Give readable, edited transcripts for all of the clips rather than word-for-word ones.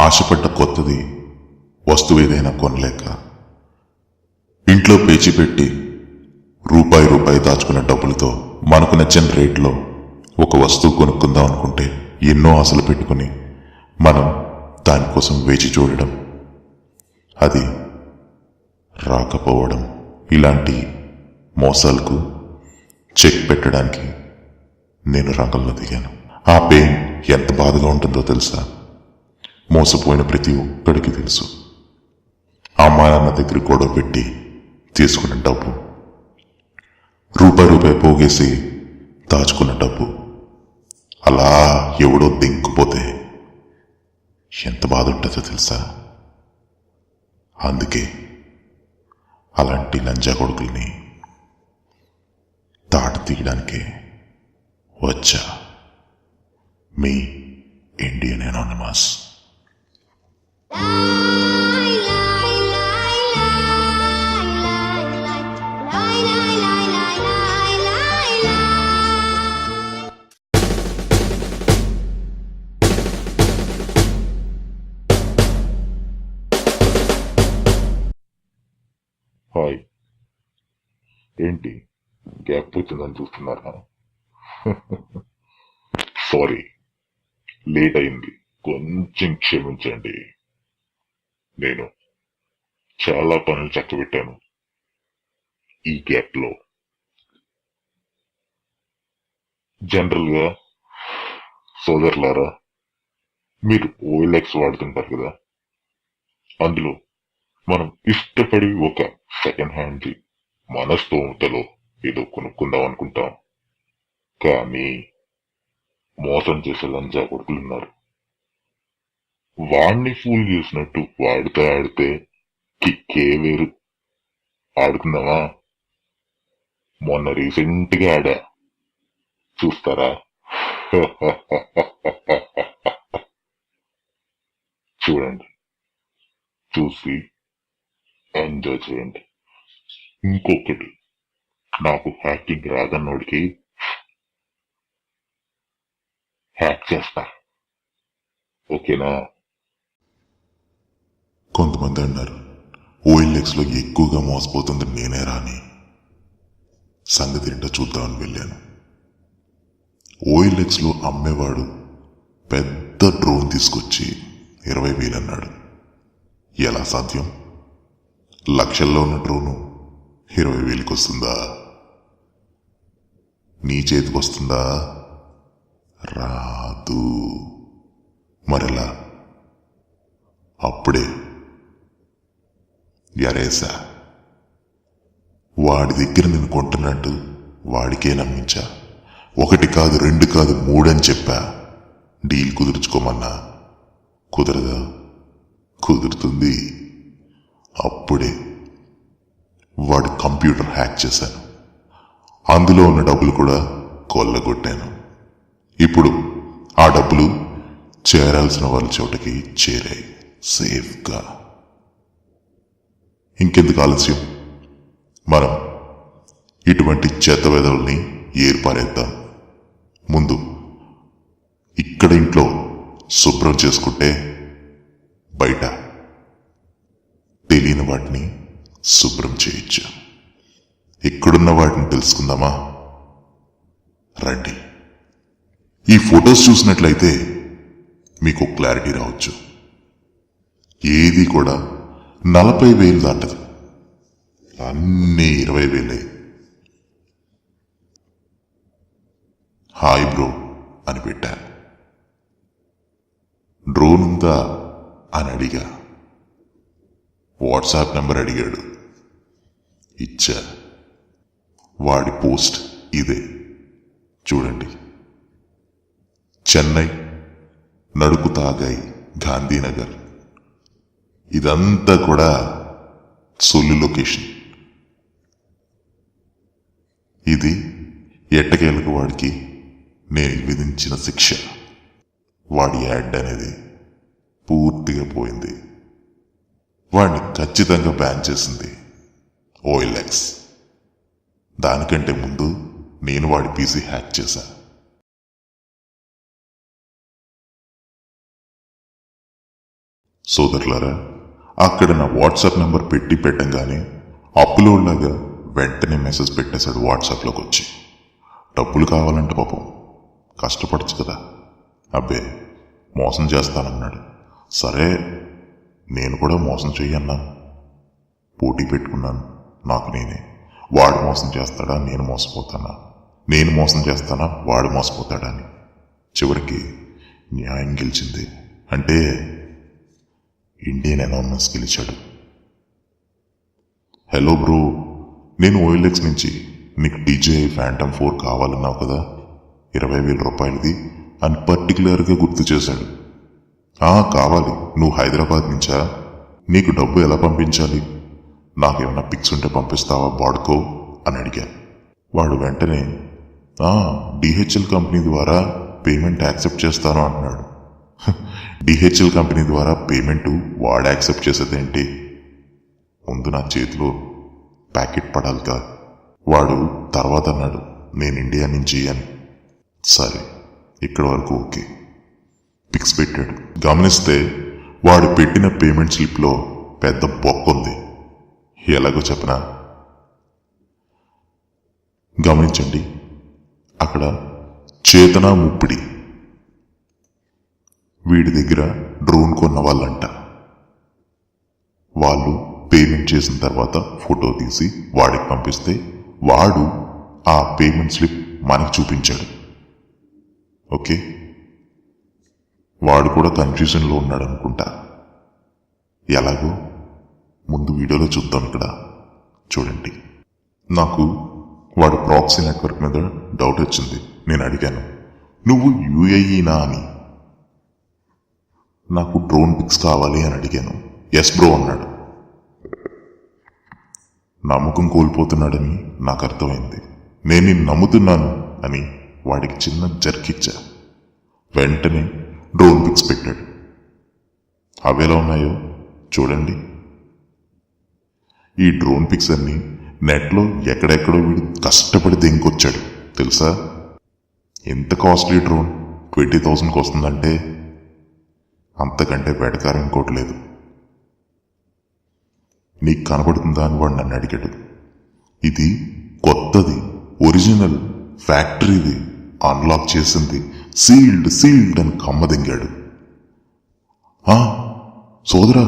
ఆశపడ్డ కొత్తది వస్తువేదైనా కొనలేక ఇంట్లో పేచిపెట్టి రూపాయి దాచుకున్న డబ్బులతో మనకు నచ్చిన రేట్లో ఒక వస్తువు కొనుక్కుందాం అనుకుంటే ఎన్నో ఆశలు పెట్టుకుని మనం దానికోసం వేచి చూడడం, అది రాకపోవడం, ఇలాంటి మోసాలకు చెక్ పెట్టడానికి నేను రంగంలో దిగాను. ఆ పెయిన్ ఎంత బాధగా ఉంటుందో తెలుసా? మోసపోయిన ప్రతి ఒక్కడికి తెలుసు. అమ్మా నాన్న దగ్గర గొడవ పెట్టి తీసుకున్న డబ్బు, రూపాయి పోగేసి దాచుకున్న డబ్బు అలా ఎవడో దింకుపోతే ఎంత బాధ ఉంటుందో తెలుసా? అందుకే అలాంటి లంజా కొడుకుల్ని దాట తీయడానికే వచ్చా. మీ ఇండియన్ ఎనానిమస్. హాయ్, ఏంటి గ్యాప్ వచ్చిందని చూస్తున్నారా? సారీ, లేట్ అయింది, కొంచెం క్షమించండి. నేను చాలా పనులు చక్కబెట్టాను ఈ గ్యాప్ లో. జనరల్ గా సోదరులారా, మీరు OLX వాడుతుంటారు కదా, అందులో మనం ఇష్టపడి ఒక సెకండ్ హ్యాండ్ మన స్తోమతలో ఏదో కొనుక్కుందాం అనుకుంటాం. కానీ మోసం చేసే లంజా కొడుకులున్నారు. వాణ్ణి ఫూల్ చేసినట్టు వాడితే ఆడితే కిక్కే వేరు. ఆడుకుందామా? మొన్న రీసెంట్ గా ఆడా, చూస్తారా? చూడండి, చూసి ఎంజాయ్ చేయండి. ఇంకొకటి, నాకు హ్యాకింగ్ రాదన్నోడికి హ్యాక్ చేస్తా, ఓకేనా? కొంతమంది అన్నారు OLX లో ఎక్కువగా మోసపోతుంది నేనే రాని. సంగతి ఏంటో చూద్దామని వెళ్ళాను. OLX లో అమ్మేవాడు పెద్ద డ్రోన్ తీసుకొచ్చి 20,000 అన్నాడు. ఎలా సాధ్యం? లక్షల్లో ఉన్న డ్రోను 20,000కి వస్తుందా? నీ చేతికి వస్తుందా? రాదు. మరెలా? అప్పుడే ఎరేసా. వాడి దగ్గర నేను కొంటున్నట్టు వాడికే నమ్మించా. 1 కాదు 2 కాదు 3 అని చెప్పా. డీల్ కుదుర్చుకోమన్నా కుదరదా? కుదురుతుంది. అప్పుడే వాడి కంప్యూటర్ హ్యాక్ చేశాను. అందులో ఉన్న డబ్బులు కూడా కొల్లగొట్టాను. ఇప్పుడు ఆ డబ్బులు చేరాల్సిన వాళ్ళ చోటకి చేరాయి సేఫ్గా. ఇంకెందుకు ఆలస్యం? మనం ఇటువంటి చెత్త వెధవుల్ని ఏర్పారేద్దాం. ముందు ఇక్కడ ఇంట్లో శుభ్రం చేసుకుంటే బయట తెలియని వాటిని శుభ్రం చేయొచ్చు. ఎక్కడున్న వాటిని తెలుసుకుందామా? రండి. ఈ ఫొటోస్ చూసినట్లయితే మీకు క్లారిటీ రావచ్చు. ఏది కూడా 40,000 దాటదు, అన్నీ 20,000. హాయ్ బ్రో అని పెట్టా. డ్రోన్ ఉందా అని అడిగా. వాట్సాప్ నెంబర్ అడిగాడు, ఇచ్చా. వాడి పోస్ట్ ఇదే, చూడండి. చెన్నై, నడుకు తాగాయి, గాంధీనగర్. ఇదంతా కూడా సొల్లు లొకేషన్. ఇది ఎట్టకేలకు వాడికి నేను విధించిన శిక్ష. వాడి యాడ్ అనేది పూర్తిగా పోయింది. వాడిని ఖచ్చితంగా బ్యాన్ చేసింది OLX. దానికంటే ముందు నేను వాడి పీసీ హ్యాక్ చేశా. సోదరులారా, అక్కడ నా వాట్సాప్ నెంబర్ పెట్టి పెట్టంగానే అప్లోడ్ లాగా వెంటనే మెసేజ్ పెట్టేశాడు వాట్సాప్లోకి వచ్చి. డబ్బులు కావాలంటే పాపం కష్టపడచ్చు కదా. అబ్బే మోసం చేస్తానన్నాడు. సరే నేను కూడా మోసం చెయ్యన్నాను. పోటీ పెట్టుకున్నాను నాకు నేనే. వాడు మోసం చేస్తాడా, నేను మోసపోతానా, నేను మోసం చేస్తానా, వాడు మోసపోతాడా అని. చివరికి న్యాయం గెలిచింది. అంటే ఇండియన్ ఎనానమస్ గెలిచాడు. హలో బ్రో, నేను OLX నుంచి నీకు DJI Phantom 4 కావాలన్నావు కదా, 20,000 రూపాయలది అని పర్టికులర్గా గుర్తు చేశాడు. కావాలి. నువ్వు హైదరాబాద్ నుంచా? నీకు డబ్బు ఎలా పంపించాలి? నాకేమన్నా పిక్స్ ఉంటే పంపిస్తావా వాడుకో అని అడిగాను. వాడు వెంటనే DHL కంపెనీ ద్వారా పేమెంట్ యాక్సెప్ట్ చేస్తాను అంటున్నాడు. DHL కంపెనీ ద్వారా పేమెంటు వాడు యాక్సెప్ట్ చేసేదేంటి? ముందు నా చేతిలో ప్యాకెట్ పడాలిగా. వాడు తర్వాత అన్నాడు నేను ఇండియా నుంచి అని. సరే ఇక్కడ వరకు ఓకే. పిక్స్ పెట్టాడు. గమనిస్తే వాడు పెట్టిన పేమెంట్ స్లిప్లో పెద్ద బొక్క ఉంది. ఎలాగో చెప్పనా? గమనించండి, అక్కడ చేతన ముప్పిడి. వీడి దగ్గర డ్రోన్ కొన్న వాళ్ళంట. వాళ్ళు పేమెంట్ చేసిన తర్వాత ఫోటో తీసి వాడికి పంపిస్తే వాడు ఆ పేమెంట్ స్లిప్ మనకి చూపించాడు. ఓకే, వాడు కూడా కన్ఫ్యూజన్లో ఉన్నాడు అనుకుంటా. ఎలాగో ముందు వీడియోలో చూద్దాం. ఇక్కడ చూడండి, నాకు వాడు ప్రాక్సీ నెట్వర్క్ మీద డౌట్ వచ్చింది. నేను అడిగాను, నువ్వు UAEనా అని. నాకు డ్రోన్ పిక్స్ కావాలి అని అడిగాను. ఎస్ బ్రో అన్నాడు. నమ్మకం కోల్పోతున్నాడని నాకు అర్థమైంది. నేను నిన్ను నమ్ముతున్నాను అని వాడికి చిన్న జర్కిచ్చా. వెంటనే డ్రోన్ పిక్స్ పెట్టాడు. అవి ఎలా ఉన్నాయో చూడండి. ఈ డ్రోన్ పిక్స్ అన్ని నెట్లో ఎక్కడెక్కడో వీడు కష్టపడి దెంకొచ్చాడు తెలుసా. ఎంత కాస్ట్లీ డ్రోన్ 20,000కి వస్తుందంటే అంతకంటే బెటకారం ఇంకోట్లేదు. నీకు కనబడుతుందా అని వాడు నన్ను అడిగాడు. ఇది కొత్తది, ఒరిజినల్, ఫ్యాక్టరీది, అన్లాక్ చేసింది, సీల్డ్ అని కమ్మదింగాడు. సోదరా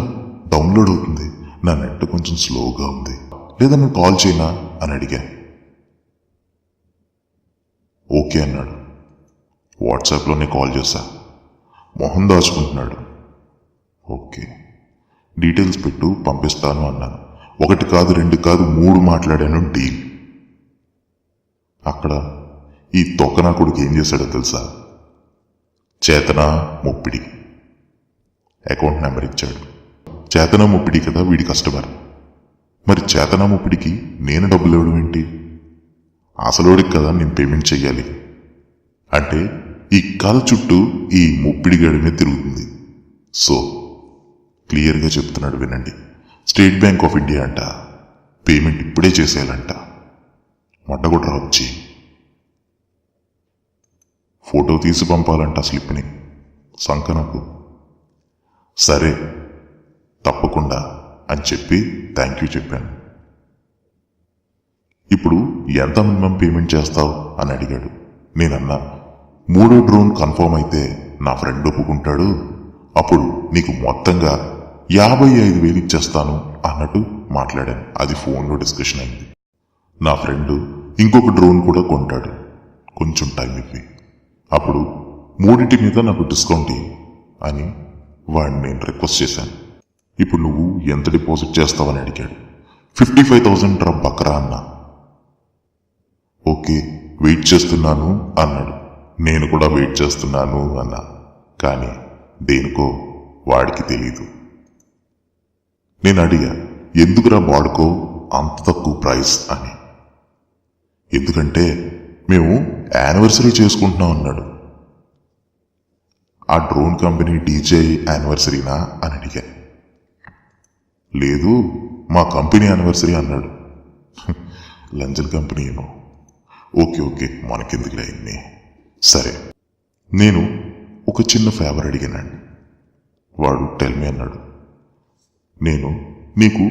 డౌన్లోడ్ అవుతుంది, నా నెట్ కొంచెం స్లోగా ఉంది, లేదా నువ్వు కాల్ చేయనా అని అడిగా. ఓకే అన్నాడు. వాట్సాప్లోనే కాల్ చేశా. మొహం దాచుకుంటున్నాడు. ఓకే, డీటెయిల్స్ పెట్టు పంపిస్తాను అన్నాను. 1 కాదు 2 కాదు 3 మాట్లాడాను. డీల్. అక్కడ ఈ తొక్కనా కొడుకు ఏం చేశాడో తెలుసా? చేతన ముప్పిడి అకౌంట్ నెంబర్ ఇచ్చాడు. చేతన ముప్పిడి కదా వీడి కస్టమర్. మరి చేతన ముప్పిడికి నేను డబ్బులు ఇవ్వడం ఏంటి? అసలోడికి కదా నేను పేమెంట్ చెయ్యాలి. అంటే ఈ కథ చుట్టూ ఈ ముప్పిడి గడిమే తిరుగుతుంది. సో క్లియర్గా చెప్తున్నాడు వినండి. స్టేట్ బ్యాంక్ ఆఫ్ ఇండియా అంట, పేమెంట్ ఇప్పుడే చేసేయాలంట. మొట్టగొట్ట వచ్చి ఫోటో తీసి పంపాలంట స్లిప్ని సంకనకు. సరే తప్పకుండా అని చెప్పి థ్యాంక్ యూ చెప్పాను. ఇప్పుడు ఎంత మినిమం పేమెంట్ చేస్తావు అని అడిగాడు. నేనన్నా 3వ డ్రోన్ కన్ఫర్మ్ అయితే నా ఫ్రెండ్ ఒప్పుకుంటాడు, అప్పుడు నీకు మొత్తంగా 55,000 ఇచ్చేస్తాను అన్నట్టు మాట్లాడాను. అది ఫోన్లో డిస్కషన్ అయింది. నా ఫ్రెండ్ ఇంకొక డ్రోన్ కూడా కొంటాడు, కొంచెం టైం ఇవ్వి, అప్పుడు 3 మీద నాకు డిస్కౌంట్ ఇవ్వు అని వాడిని నేను రిక్వెస్ట్ చేశాను. ఇప్పుడు నువ్వు ఎంత డిపాజిట్ చేస్తావని అడిగాడు. 55,000 డ్రా బకరా అన్నా. ఓకే వెయిట్ చేస్తున్నాను అన్నాడు. నేను కూడా వెయిట్ చేస్తున్నాను అన్నా. కానీ దేనికో వాడికి తెలీదు. నేను అడిగా, ఎందుకురా వాడుకో అంత తక్కువ ప్రైస్ అని. ఎందుకంటే మేము యానివర్సరీ చేసుకుంటున్నాం అన్నాడు. ఆ డ్రోన్ కంపెనీ DJI యానివర్సరీనా అని అడిగా. లేదు మా కంపెనీ యానివర్సరీ అన్నాడు. లంజల్ కంపెనీ ఏమో. ఓకే మనకెందుకులే అయింది. సరే, నేను ఒక చిన్న ఫేవర్ అడిగానండి. వాడు టెల్మి అన్నాడు. నేను నీకు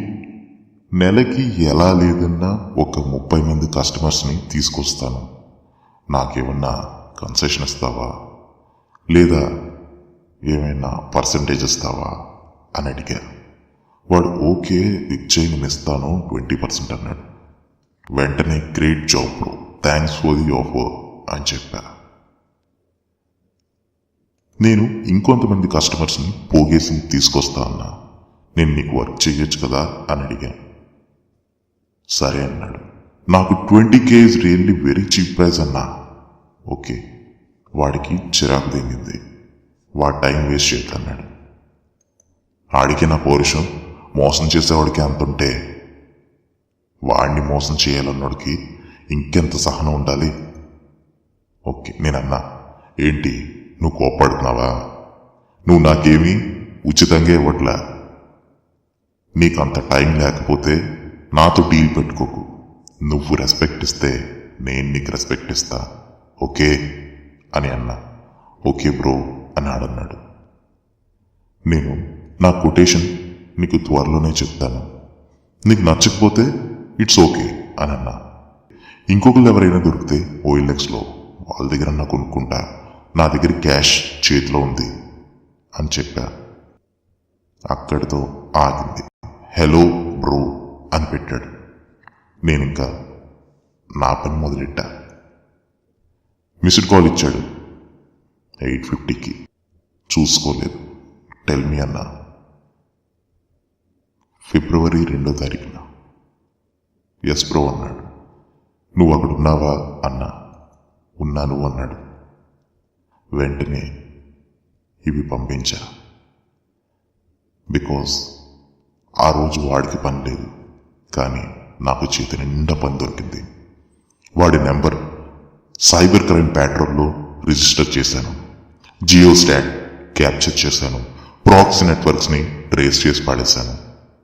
నెలకి ఎలా లేదన్నా ఒక 30 మంది కస్టమర్స్ని తీసుకొస్తాను, నాకేమన్నా కన్సెషన్ ఇస్తావా లేదా ఏమైనా పర్సంటేజ్ ఇస్తావా అని అడిగా. వాడు ఓకే ఇచ్చేయి, నేను ఇస్తాను 20% అన్నాడు. వెంటనే great job bro, thanks for the offer అని చెప్పా. నేను ఇంకొంతమంది కస్టమర్స్ని పోగేసి తీసుకొస్తా అన్నా, నేను నీకు వర్క్ చేయొచ్చు కదా అని అడిగా. సరే అన్నాడు. నాకు 20K is really very cheap price అన్నా. ఓకే, వాడికి చిరాకు దిగింది. వాడు టైం వేస్ట్ చేయొద్దన్నాడు. ఆడికి నా పౌరుషం మోసం చేసేవాడికి అంతుంటే వాడిని మోసం చేయాలన్నోడికి ఇంకెంత సహనం ఉండాలి. ఓకే నేనన్నా, ఏంటి నువ్వు కోప్పడుతున్నావా? నువ్వు నాకేమీ ఉచితంగా ఇవ్వట్లా. నీకు అంత టైం లేకపోతే నాతో డీల్ పెట్టుకోకు. నువ్వు రెస్పెక్ట్ ఇస్తే నేను నీకు రెస్పెక్ట్ ఇస్తా, ఓకే అని అన్నా. ఓకే బ్రో అని ఆడన్నాడు. నేను నా కొటేషన్ నీకు త్వరలోనే చెప్తాను, నీకు నచ్చకపోతే ఇట్స్ ఓకే అని అన్నా. ఇంకొకరు ఎవరైనా దొరికితే OLXలో వాళ్ళ దగ్గర నా కొనుక్కుంటా, నా దగ్గర క్యాష్ చేతిలో ఉంది అని చెప్పా. అక్కడితో ఆగింది. హలో బ్రో అని పెట్టాడు. నేనింకా నా పని మొదలెట్టా. మిస్డ్ కాల్ ఇచ్చాడు 8:50కి. చూసుకోలేదు. టెల్మి అన్నా. ఫిబ్రవరి 2వ తారీఖున. ఎస్ బ్రో అన్నాడు. నువ్వు అక్కడ ఉన్నావా అన్నా. ఉన్నాను అన్నాడు. వెంటనే ఇవి పంపించా. బికాజ్ ఆ రోజు వాడికి పని లేదు, కానీ నాకు చేతి నిండా పని దొరికింది. వాడి నెంబర్ సైబర్ క్రైమ్ ప్యాట్రోల్లో రిజిస్టర్ చేశాను. జియో స్టాట్ క్యాప్చర్ చేశాను. ప్రాక్సీ నెట్వర్క్స్ని ట్రేస్ చేసి పాడేశాను.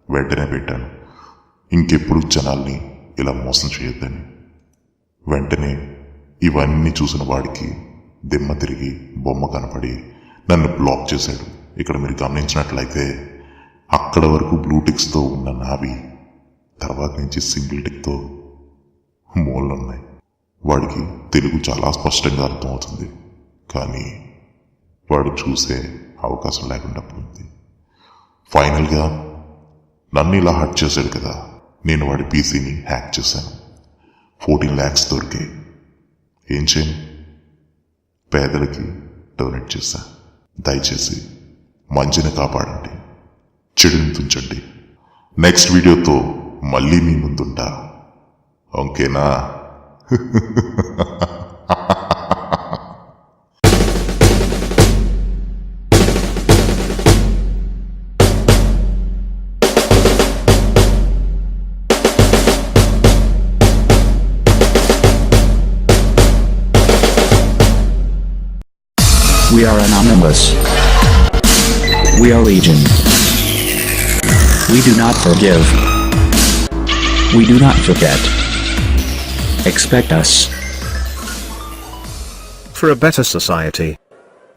వెంటనే పెట్టాను, ఇంకెప్పుడు జనాల్ని ఇలా మోసం చేయొద్దని. వెంటనే ఇవన్నీ చూసిన వాడికి దిమ్మ తిరిగి బొమ్మ కనపడి నన్ను బ్లాక్ చేశాడు. ఇక్కడ మీరు గమనించినట్లయితే అక్కడ వరకు బ్లూటిక్స్తో ఉన్న నావి తర్వాత నుంచి సింగిల్ టిక్తో మూలలున్నాయి. వాడికి తెలుగు చాలా స్పష్టంగా అర్థమవుతుంది, కానీ వాడు చూసే అవకాశం లేకుండా పోయింది. ఫైనల్గా నన్ను ఇలా హర్ట్ చేశాడు కదా, నేను వాడి పీసీని హ్యాక్ చేశాను. 14 lakhs దొరికాయి. ఏం చేయను, పేదలకి డొనేట్ చేశా. దయచేసి మంచిని కాపాడండి, చెడుని తుంచండి. నెక్స్ట్ వీడియోతో మళ్ళీ మీ ముందుంటా, ఓకేనా? We are anonymous. We are legion. We do not forgive. We do not forget. Expect us. For a better society.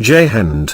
Jai Hind.